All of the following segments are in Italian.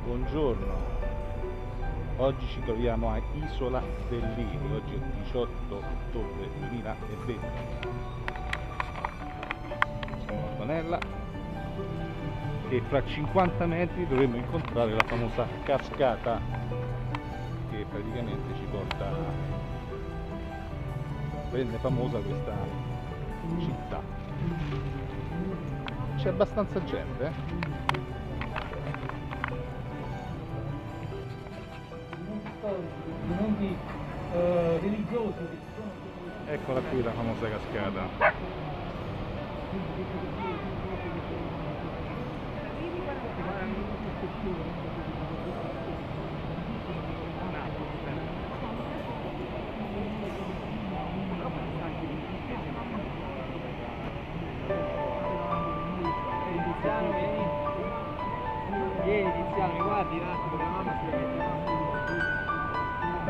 Buongiorno, oggi ci troviamo a Isola del Liri, oggi è il 18 ottobre 2020. Siamo a Antonella e fra 50 metri dovremo incontrare la famosa cascata che praticamente ci porta, rende famosa questa città. C'è abbastanza gente, monumenti religiosi che ci sono. Eccola qui la famosa cascata. Tiziano, mi guardi un attimo, la mamma si mette.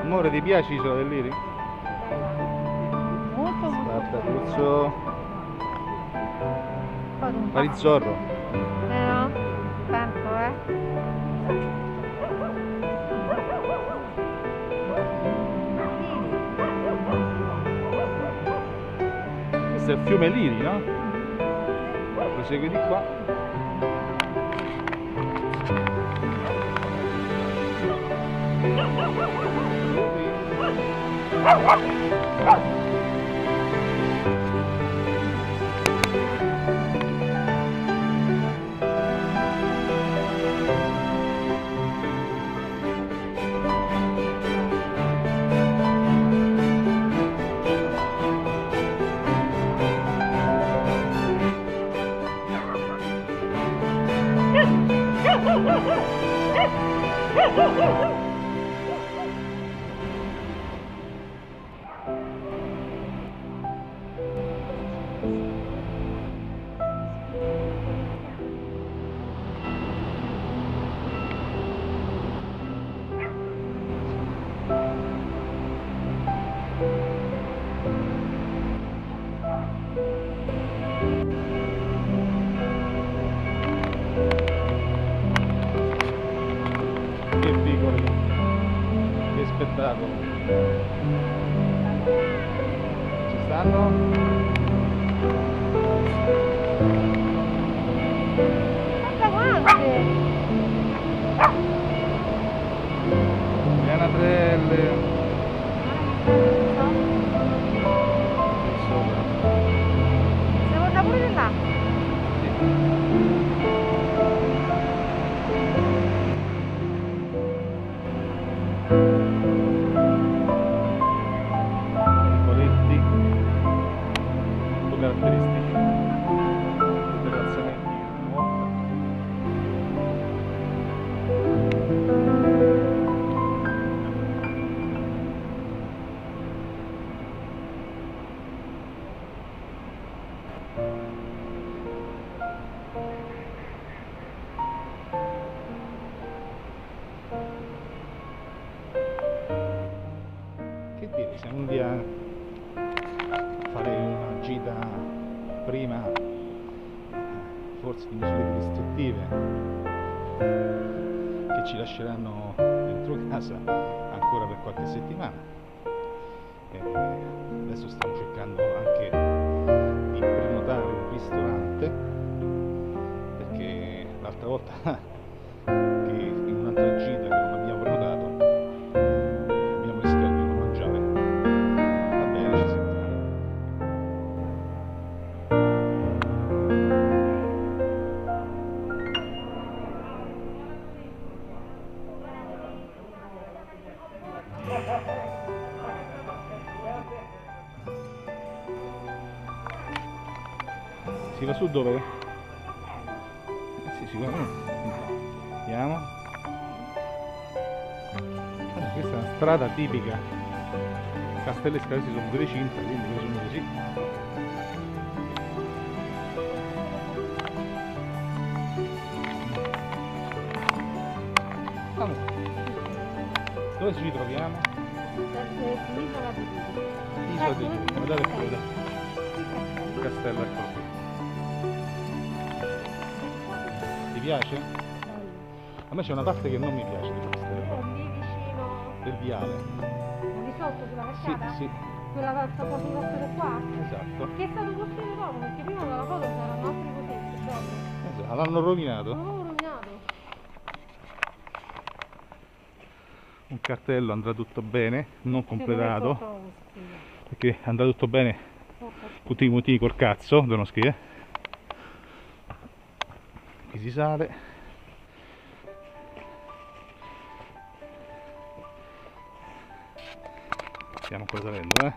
Amore, ti piace Isola del Liri? Molto Guarda, puzzo Marizzorro. no, tanto Questo è il fiume Liri, no? Prosegui di qua. Che piccoli, che spettacolo. Ci stanno? Guarda quante! Le anatrelle. Sopra. Se guarda pure di là. Poletti, caratteristici, terrazzamenti nuovi. Che dire, siamo un dia a fare una gita prima, forse di misure restrittive che ci lasceranno dentro casa ancora per qualche settimana. Adesso stiamo cercando anche di prenotare un ristorante, perché l'altra volta che in un'altra gita che non abbiamo prenotato abbiamo rischiato di non mangiare. Va bene, ci sentiamo. Si va su dove? Sì, sicuramente. Andiamo. Questa è una strada tipica. Castelli e Scalesi sono due cinta, quindi presumo così. Dove ci troviamo? L'isola di Liri. Isola di Liri. Guardate qui, il castello, eccolo qui. Ti piace? A me c'è una parte che non mi piace di Castello, Lì vicino, del viale. lì sotto sulla cascata? Sì, Quella calza proprio passare qua? esatto. Che è stato costruito dopo, perché prima dalla foto c'erano altri cosetti dopo. Esatto. L'hanno rovinato. Non l'avevo rovinato. Un cartello andrà tutto bene, non completato, Che non è tutto perché andrà tutto bene così. tutti i motivi col cazzo, devono scrivere. Qui si sale. Stiamo ancora salendo, eh?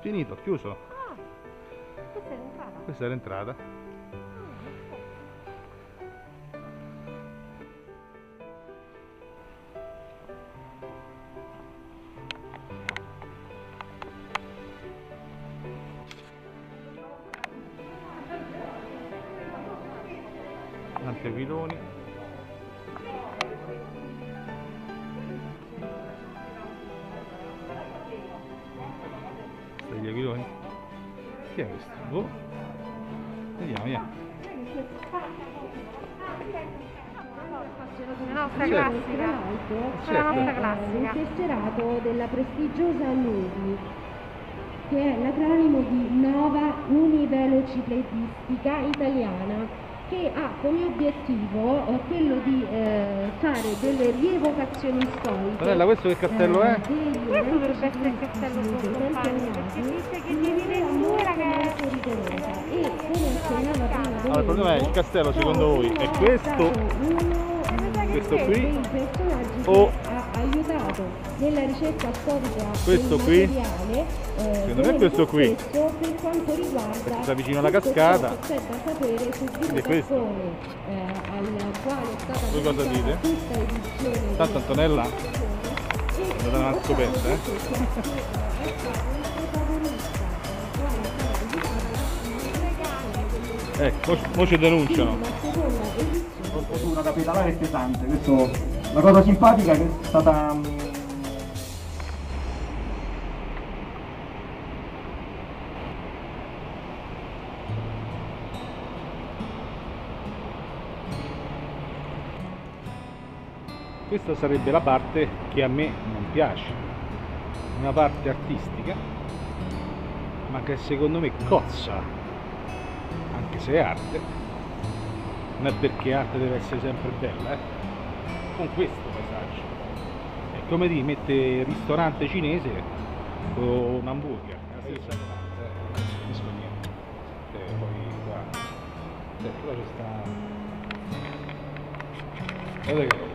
Finito, chiuso. Ah, questa è l'entrata. Questa è l'entrata. Tanti aquiloni. Degli aquiloni. Chi è questo? Oh. Vediamo, vediamo. La nostra Certo. classica. Certo. La nostra Un classica. tesserato della prestigiosa Nudi, che è l'acronimo di Nova Univelociclettistica Italiana, che ha come obiettivo quello di fare delle rievocazioni storiche. Sorella, questo che castello è? Questo dovrebbe essere il castello Boncompagni, perché dice che divide in due ragazzi. E come accennava prima Allora, il problema è il castello, secondo voi è questo qui dei personaggi o che ha aiutato nella ricerca storica questo del qui? materiale, Secondo me questo qui, spesso per quanto riguarda perché sta vicino alla tutto cascata. ciò che c'è da sapere sul Quindi è questo. Tappone, al quale è stata Voi cosa dedicata dite? questa edizione Tanto Antonella è andata una scoperta, eh? Ecco, mo ci denunciano. Fortuna capitale è pesante, questo la cosa simpatica che è stata Questa sarebbe la parte che a me non piace, una parte artistica, ma che secondo me cozza, anche se è arte, non è perché arte deve essere sempre bella, con questo paesaggio. È come di mettere ristorante cinese con un hamburger, è la stessa cosa, non capisco niente. Poi qua, però c'è sta... Guarda che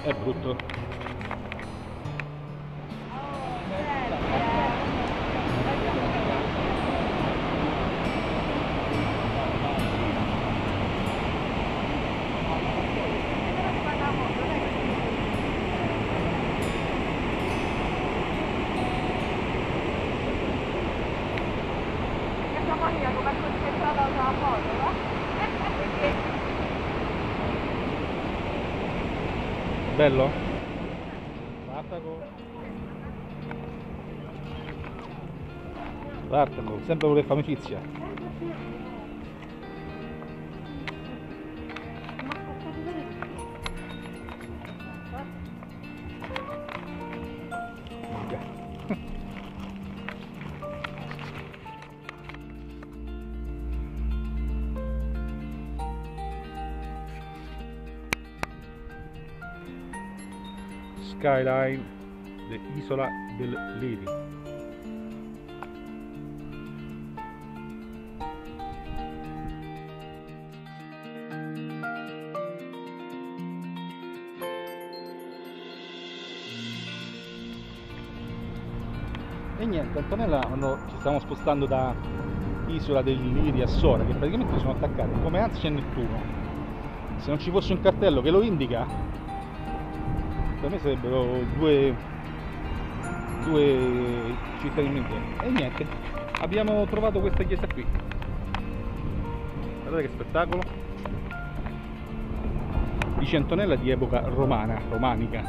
è brutto. Bello? Guardalo, sempre voler fare amicizia. Skyline dell'isola del Liri. E niente, Antonella, quando ci stiamo spostando da Isola del Liri a Sora, che praticamente sono attaccati come Anzi e Nettuno, se non ci fosse un cartello che lo indica, per me sarebbero due città in mente. E niente, abbiamo trovato questa chiesa qui. Guardate che spettacolo. di Centonella di epoca romana, romanica,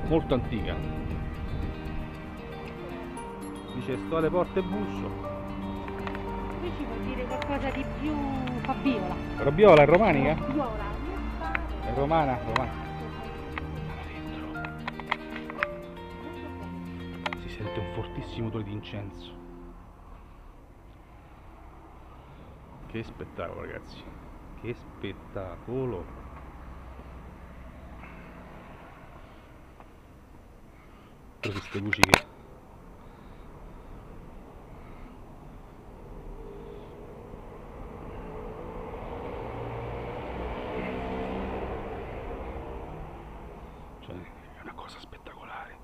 molto antica. Dice sto alle porte e busso. Qui ci vuol dire qualcosa di più Fabiola. Robbiola è romanica? Fabiola. È romana? Romana. Si sente un fortissimo odore di incenso. Che spettacolo, ragazzi, che spettacolo. Però queste luci che cioè è una cosa spettacolare.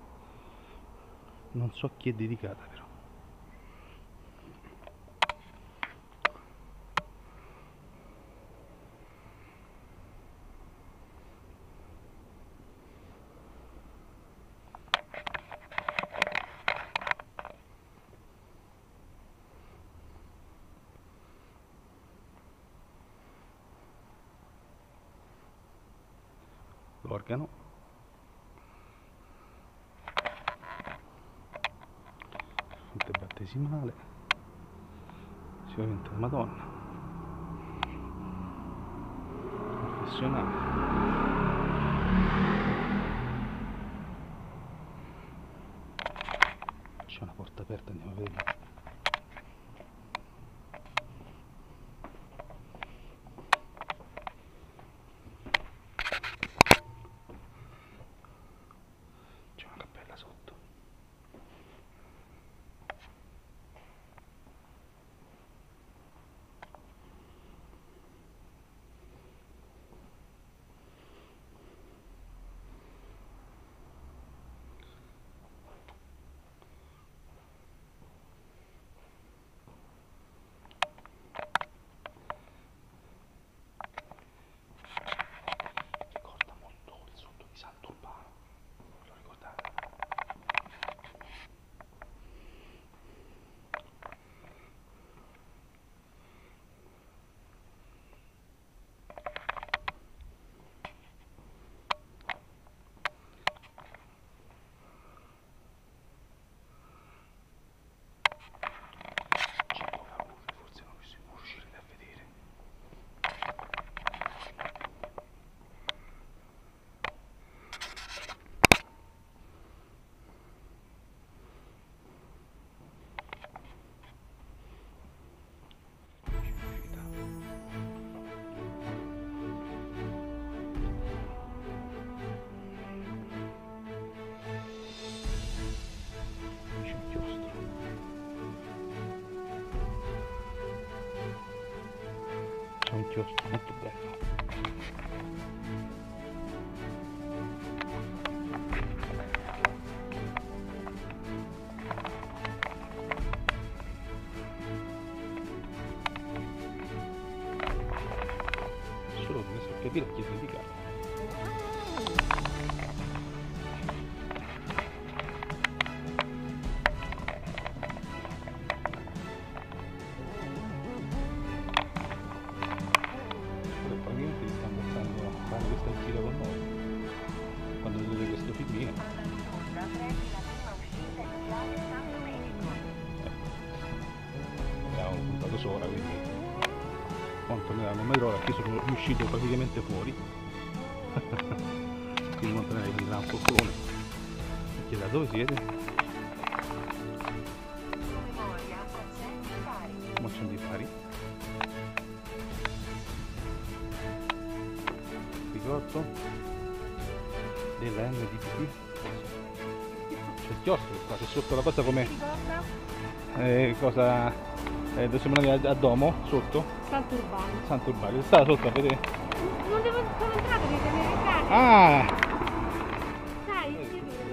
Non so chi è dedicata però. L'organo, fonte battesimale, sicuramente la Madonna, confessionale, c'è una porta aperta, andiamo a vedere. Sotto. Ricorda molto il sotto di Sant'Urbano, lo ricordate? Forse non riuscirete a vedere. C'è un chiostro molto bello. Solo non riesco a capire a chi è dedicato. Probabilmente si stanno pensando a fare questa uscita con noi quando vedete questo filmino. Abbiamo puntato sopra, quindi quanto me non mi trovo, io sono riuscito praticamente fuori. Quindi Montanelli mi dà un po' colore. Chiede dove siete? Mozione di fari. Ricordo della NDPT. C'è il chiostro qua, c'è sotto la cosa come cosa dove siamo andati a Domo sotto? Sant'Urbano. Sant'Urbano, è stata sotto a vedere? Non devo sono entrato nei tenere case. Ah! Sai,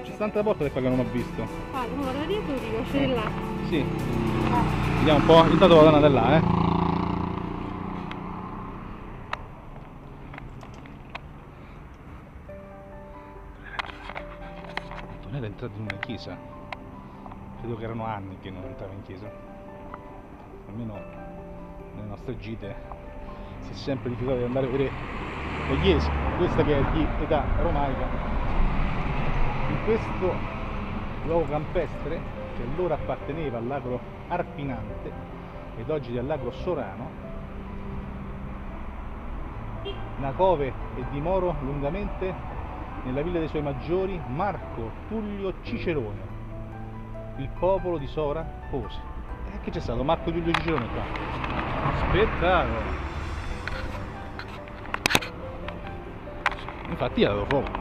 C'è tanta porta qua che non ho visto. ah, non vado dietro io, c'è là. Sì. Vediamo un po', intanto vado da là, Non era entrato in una chiesa. Credo che erano anni che non entrava in chiesa. Almeno nelle nostre gite si è sempre rifiutato di andare a vedere le chiese, questa che è di età romanica. In questo luogo campestre, che allora apparteneva all'agro Arpinante ed oggi è all'agro Sorano, nacove e dimorò lungamente nella villa dei suoi maggiori Marco Tullio Cicerone. Il popolo di Sora pose. E che c'è stato Marco Tullio Cicerone qua? Spettacolo! Infatti ha dato fuoco.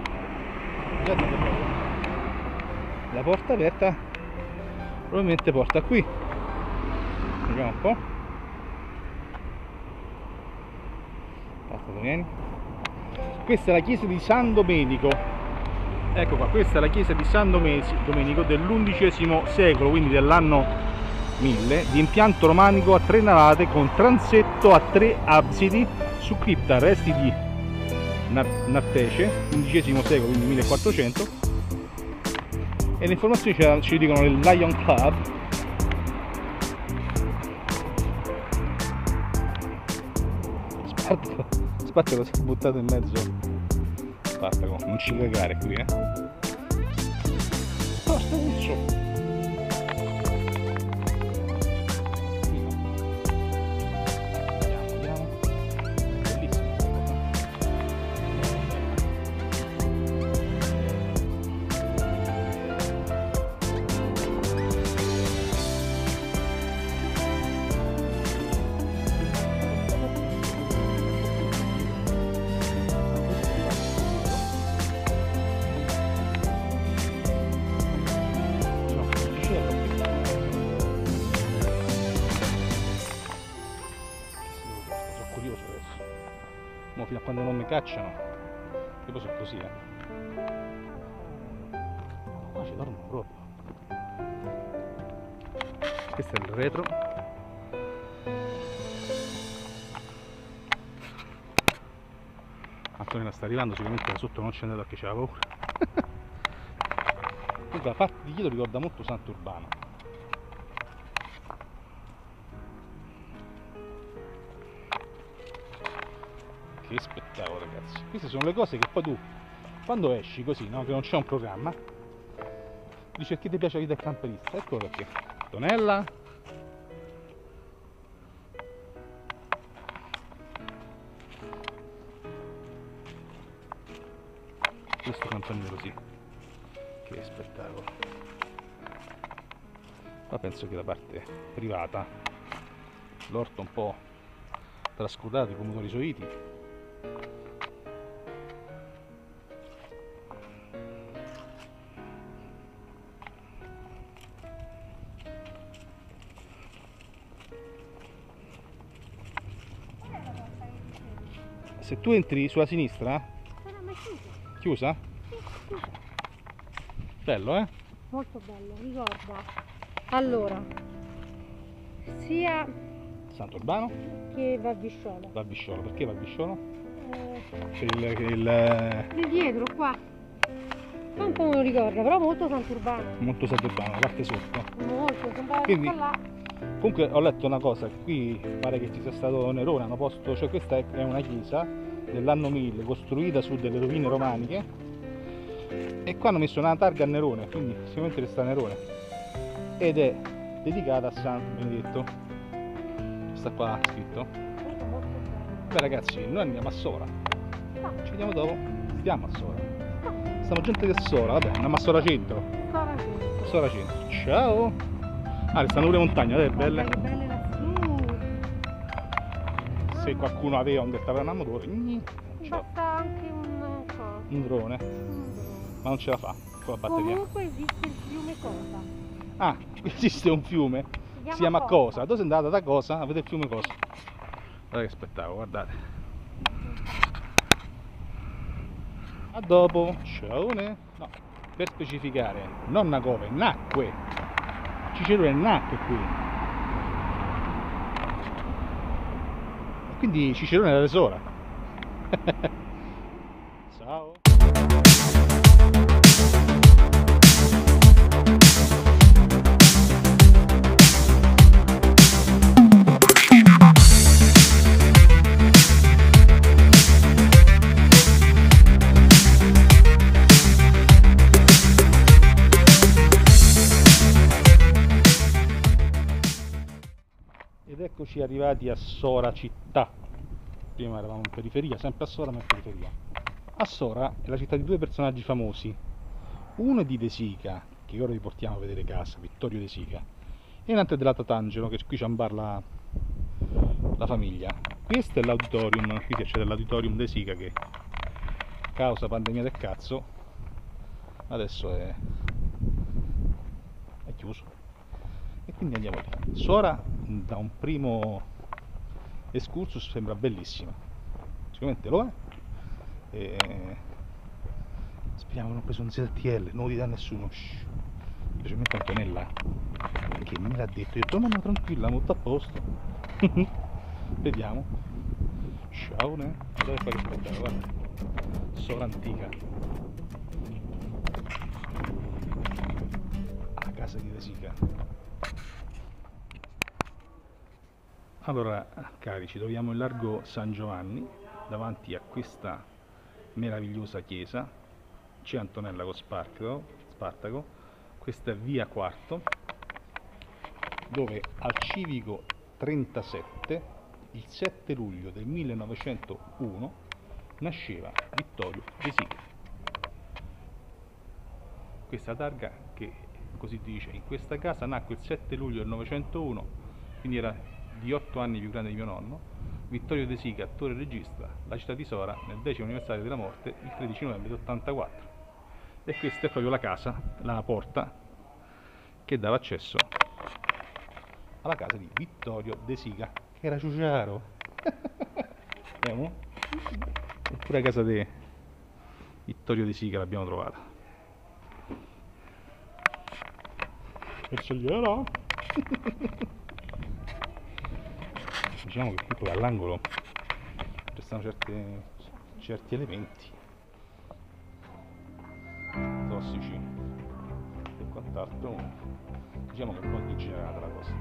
La porta aperta probabilmente porta qui. Vediamo un po'. Aspetta, vieni. Questa è la chiesa di San Domenico. Ecco qua, questa è la chiesa di San Domenico dell'XI secolo, quindi dell'anno 1000, di impianto romanico a 3 navate con transetto a 3 absidi, su cripta resti di Nartece, XV secolo, quindi 1400, e le informazioni ci dicono il Lion Club. Spartaco si è buttato in mezzo. Spartaco, non ci cagare qui, Forza Muccio! Fino a quando non mi cacciano, io poi sono così, qua ci dormo proprio. Questo è il retro. Antonella sta arrivando, sicuramente da sotto non scende perché c'era paura. Comunque la parte di dietro ricorda molto Sant'Urbano. Che spettacolo, ragazzi. Queste sono le cose che poi tu, quando esci così, no? Che non c'è un programma, dici che ti piace la vita del camperista. Eccolo perché. Antonella. Questo campanile così. Che spettacolo. Qua penso che la parte privata, l'orto un po' trascurato, i pomodori soiti. Se tu entri sulla sinistra, chiusa? Bello, Molto bello, ricorda. Allora, sia Sant'Urbano che Valbisciolo. Valbisciolo, perché Valbisciolo? Per il dietro, qua. Tanto non lo ricorda, però molto Sant'Urbano. Molto Sant'Urbano, la parte sotto. Molto, sembrava Quindi, tutto là. comunque ho letto una cosa, qui pare che ci sia stato Nerone, hanno posto, cioè questa è una chiesa dell'anno 1000, costruita su delle rovine romaniche, e qua hanno messo una targa a Nerone, quindi sicuramente resta Nerone, ed è dedicata a San Benedetto. Sta qua scritto. Beh ragazzi, noi andiamo a Sora, ci vediamo dopo, stiamo a Sora, stiamo gente che Sora, vabbè, andiamo a Sora Centro. Sora Centro, ciao! Ah, stanno pure montagne, è belle. Che belle lassù. Se qualcuno aveva un dettagliato a motore, Basta anche un drone, ma non ce la fa con la batteria. Comunque esiste il fiume Cosa. Ah, esiste un fiume, si chiama Cosa. Dove sei andata da Cosa? Avete il fiume Cosa. Guardate che spettacolo, guardate. A dopo, ciaone. No, per specificare, non nacove, nacque. Cicerone nacque qui. Quindi Cicerone era Sora. Ciao. arrivati a Sora città. Prima eravamo in periferia, sempre a Sora ma in periferia. A Sora è la città di due personaggi famosi. Uno è di De Sica, che ora vi portiamo a vedere casa, Vittorio De Sica, e un altro è della Tatangelo, che qui c'è un bar la famiglia. Questo è l'auditorium, qui si accede all'auditorium De Sica che causa pandemia del cazzo adesso è chiuso. E quindi andiamo lì. Sora da un primo excursus sembra bellissima, sicuramente lo è. E speriamo che non ho preso un ZTL, non lo dite a nessuno. Shhh. Specialmente Antonella che me l'ha detto, io ho detto ma no, tranquilla, molto a posto. Vediamo. Ciao, ne? Dove fai che spettacolo, guarda. Sora antica. A casa di De Sica. Allora, cari, ci troviamo in largo San Giovanni, davanti a questa meravigliosa chiesa. C'è Antonella con Spartaco. Questa è via Quarto, dove al civico 37, il 7 luglio del 1901, nasceva Vittorio De Sica. Questa targa che così dice: in questa casa nacque il 7 luglio del 1901, quindi era di 8 anni più grande di mio nonno, Vittorio De Sica, attore e regista, la città di Sora, nel 10° anniversario della morte, il 13 novembre del 84. E questa è proprio la casa, la porta che dava accesso alla casa di Vittorio De Sica, che era ciuciaro. Vediamo? Eppure la casa di Vittorio De Sica l'abbiamo trovata. Perciò diciamo che qui poi all'angolo ci stanno certi elementi tossici e quant'altro. Diciamo che è un po' degenerata la cosa,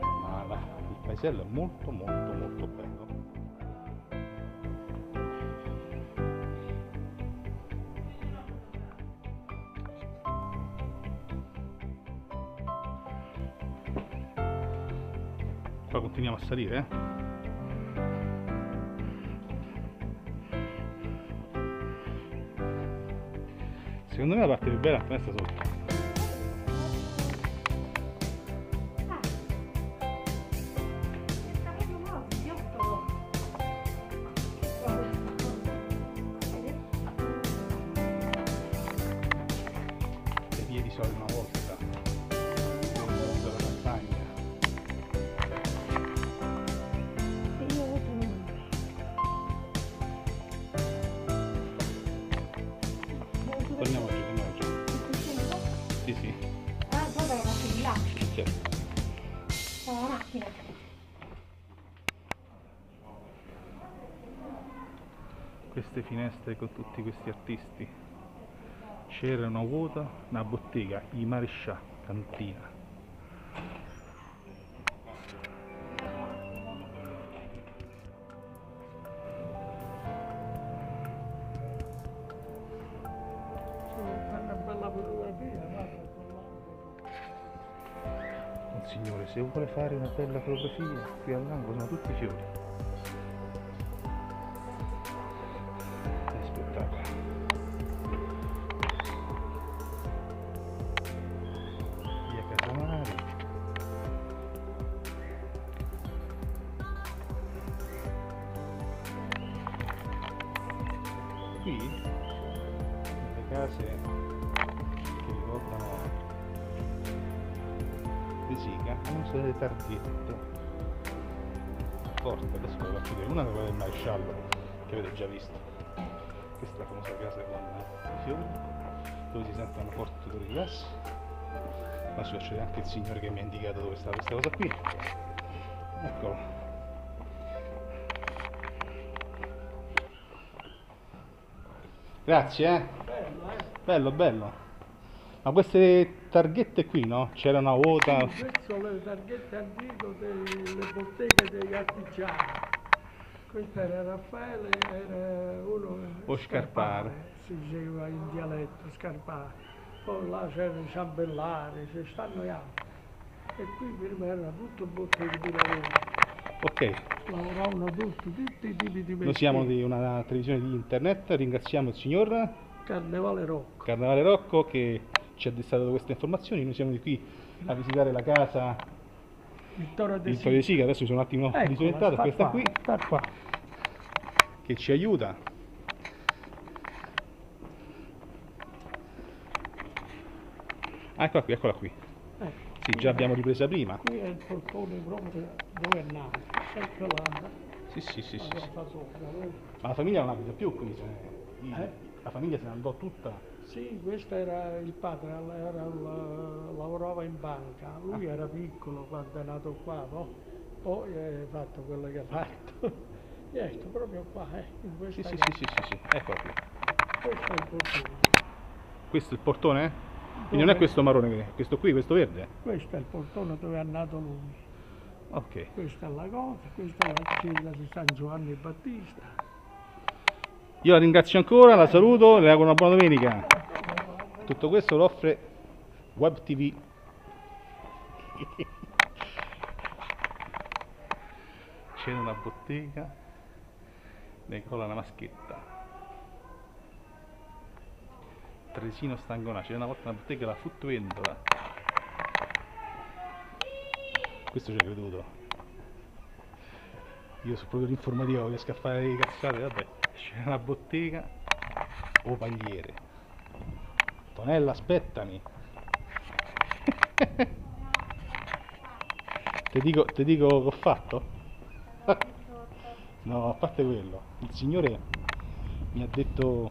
ma il paesello è molto bello. Qua continuiamo a salire, Secondo me la parte più bella è questa sotto. Le vie di Sole una volta, della campagna. Torniamo giù. Sì. Ah, dove la macchina di là? Certo. La macchina. Queste finestre con tutti questi artisti. C'era una vuota, una bottega, i Marescià, cantina. Un signore, se vuole fare una bella fotografia, qui all'angolo sono tutti fiori. Che spettacolo. Via Casamari. Qui le case che ricordano De Sica hanno solo delle targhette forti. Adesso ve le faccio vedere. Una è quella del maresciallo che avete già visto. Questa è la famosa casa con i fiori dove si sentono forti odori di gas. Ma si accede anche il signore che mi ha indicato dove sta questa cosa qui. Eccolo. Grazie, bello. Ma queste targhette qui, no? C'era una vuota. Queste sono le targhette antiche delle botteghe degli artigiani. Questo era Raffaele, era uno. O Scarpare. Si diceva in dialetto, Scarpare. Poi là c'era Ciambellare, ci stanno gli altri. E qui prima era tutto botteghe di lavoro. Ok, lavoravano tutti i tipi di mestieri. noi siamo di una televisione di internet, ringraziamo il signor Carnevale Rocco. Carnevale Rocco che ci ha dato queste informazioni. Noi siamo di qui a visitare la casa Vittorio di Vittorio De Sica, adesso mi sono un attimo disorientato, questa qui sta qua. che ci aiuta. Ah, eccola qui. Ecco, Sì, già abbiamo ripresa prima. qui è il portone proprio dove è nato. Ecco là. Sì. Fa sopra, vedi? Ma la famiglia non abita più qui, la famiglia se ne andò tutta. Sì, questo era il padre, lavorava in banca, lui era piccolo quando è nato qua, no? Poi ha fatto quello che ha fatto. E ecco, proprio qua, in questa Sì, casa. eccola qui. Questo è il portone. Questo è il portone? Quindi non è questo marrone, questo qui, questo verde? Questo è il portone dove è nato lui. Ok. Questa è la cosa, questa è la chiesa di San Giovanni Battista. Io la ringrazio ancora, la saluto, le auguro una buona domenica. Tutto questo lo offre Web TV. C'è una bottega, ne colla una maschetta. Tresino Stangonà, c'era una volta una bottega, la Fruttovendola. Questo ci hai creduto. Io sono proprio l'informativo, riesco a fare le cazzate, vabbè. C'è una bottega o pagliere. Tonella, aspettami. Ti dico che ho fatto? No, a parte quello, il signore mi ha detto.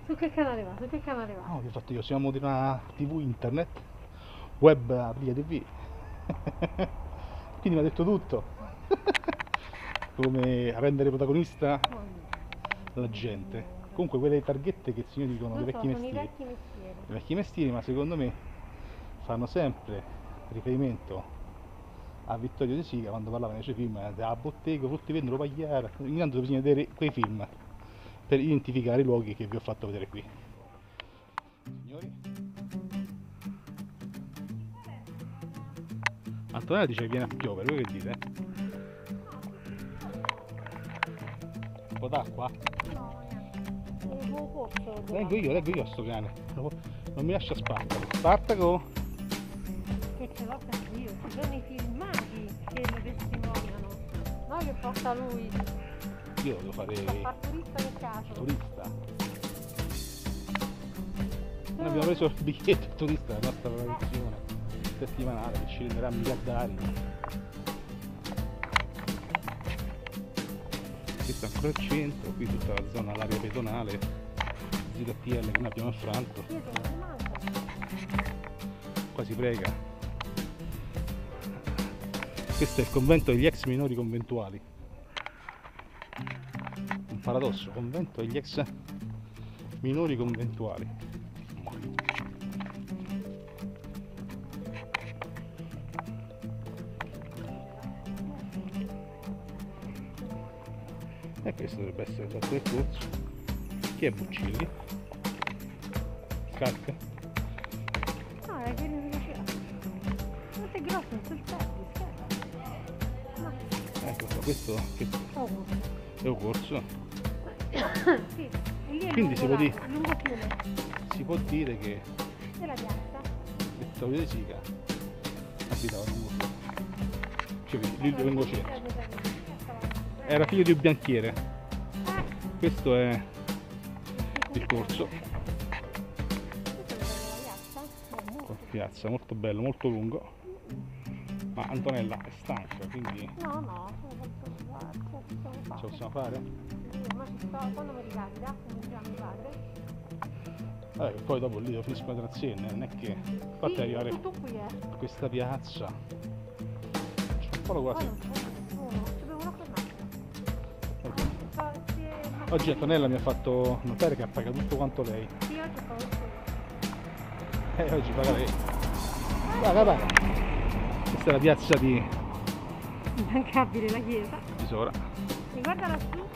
Su che canale va? Su che canale va? No, che ho fatto io, siamo di una TV internet, web Applica TV. Quindi mi ha detto tutto. Come rendere protagonista la gente. Comunque quelle targhette che i signori dicono Non dei so, vecchi sono i mestieri. vecchi mestieri. I vecchi mestieri, ma secondo me fanno sempre riferimento a Vittorio De Sica quando parlava nei suoi film della bottega, fruttivendolo, pagliara. Intanto bisogna vedere quei film per identificare i luoghi che vi ho fatto vedere qui. Signori? Antonella dice che viene a piovere, voi che dite? Un po' d'acqua? No, niente. Un pozzo. Leggo io a sto cane. Non mi lascia Spartaco. Spartaco! Che ce l'ho sempre io. Ci sono i filmati che lo testimoniano. No, che porta lui. Io devo fare Fa turista per caso. turista. Noi abbiamo preso il biglietto turista della nostra produzione settimanale che ci renderà miliardari. Questo è ancora il centro, qui tutta la zona, l'area pedonale, ZTL che noi abbiamo affranto. Io sono rimasta. Qua si prega. Questo è il convento degli ex minori conventuali. Un paradosso, convento degli ex minori conventuali. E questo dovrebbe essere il fatto del corso. Chi è Buccilli? Calca? No, è quello che faceva. Quanto è grosso in quel pezzo, scherzo. No. Ecco qua, questo che Oh. è un corso. Sì, e lì è Quindi si può dire- lungo fiume. Si può dire che E la piazza? Vittorio De Sica abitava lungo fiume. Cioè lungo centro. Era figlio di un bianchiere. Questo è il corso. Piazza, molto bello, molto lungo. Ma Antonella è stanca, quindi No, no, ce lo possiamo fare? ma ci sto, quando mi ricapita, come già mi padre. Poi dopo lì devo finire le trazienne, non è che fatti Sì, arrivare tutto qui, a questa piazza. C'è un po' Poi quasi. non c'è nessuno, ci devo una fermata. Oggi Antonella mi ha fatto notare che ha pagato tutto quanto lei. Sì, oggi fa questo. Oggi paga lei. Paga. Questa è la piazza di Immancabile la chiesa. Sora. E guarda lassù.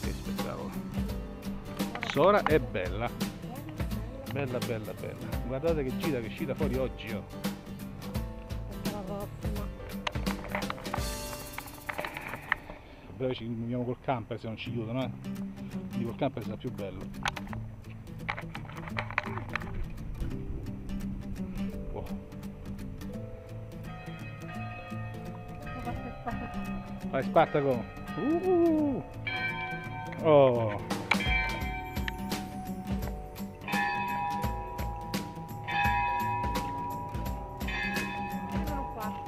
Che spettacolo. Sora è bella. Bella. Guardate che gira, che è uscita fuori oggi. Oh. breve ci muoviamo col camper se non ci aiutano, quindi col camper sarà più bello. Oh. Vai Spartaco! Oh! Eccolo qua.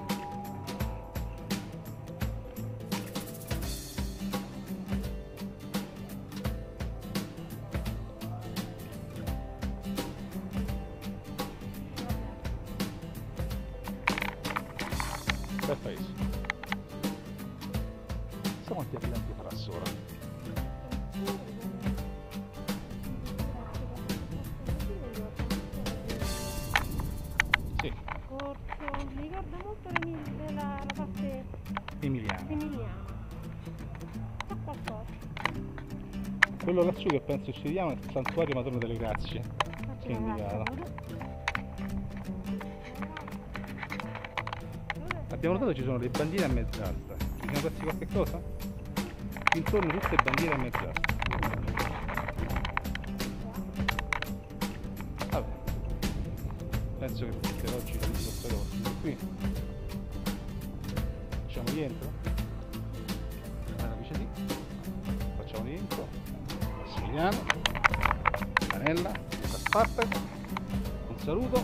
Bel paese. Chissà quanti abitanti farà Sora. Sì, Corso, mi ricorda molto la parte Emiliano. emiliana. Sa qualcosa. Quello lassù che penso ci vediamo è il Santuario Madonna delle Grazie, che è indicato. Abbiamo notato che ci sono le bandiere a mezz'asta. Ci siamo persi qualche cosa? Intorno tutte bandiere a mezz'asta. Vabbè, penso che per oggi lo farò qui. Facciamo rientro? Allora, dice sì. Facciamo rientro. Massimiliano, Anella, Spartaco. Un saluto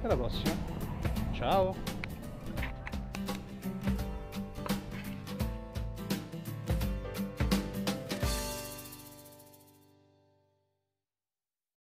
e alla prossima. Ciao!